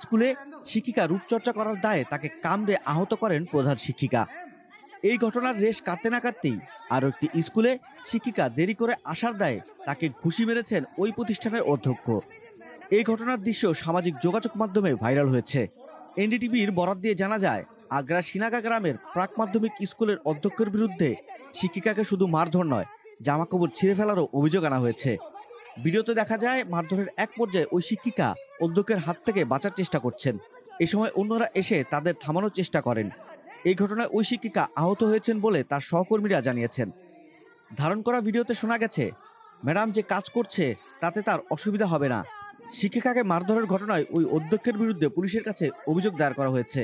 স্কুলে শিক্ষিকা রূপচর্চা করার দায়ে তাকে কামড়ে আহত করেন প্রধান শিক্ষিকা। এই ঘটনার রেশ কাটতে না কাটতেই আরও একটি স্কুলে শিক্ষিকা দেরি করে আসার দায়ে তাকে ঘুষি মেরেছেন ওই প্রতিষ্ঠানের অধ্যক্ষ। এই ঘটনার দৃশ্য সামাজিক যোগাযোগ মাধ্যমে ভাইরাল হয়েছে। এনডিটিভির বরাত দিয়ে জানা যায়, আগ্রার সিনাগা গ্রামের প্রাক মাধ্যমিক স্কুলের অধ্যক্ষের বিরুদ্ধে শিক্ষিকাকে শুধু মারধর নয়, জামাকাপড় ছিঁড়ে ফেলারও অভিযোগ আনা হয়েছে। ভিডিওতে দেখা যায় মারধরের এক পর্যায়ে ওই শিক্ষিকা অধ্যক্ষের হাত থেকে বাঁচার চেষ্টা করছেন। এ সময় অন্যরা এসে তাদের থামানোর চেষ্টা করেন। এই ঘটনায় ওই শিক্ষিকা আহত হয়েছেন বলে তার সহকর্মীরা জানিয়েছেন। ধারণ করা ভিডিওতে শোনা গেছে, ম্যাডাম যে কাজ করছে তাতে তার অসুবিধা হবে না। শিক্ষিকাকে মারধরের ঘটনায় ওই অধ্যক্ষের বিরুদ্ধে পুলিশের কাছে অভিযোগ দায়ের করা হয়েছে।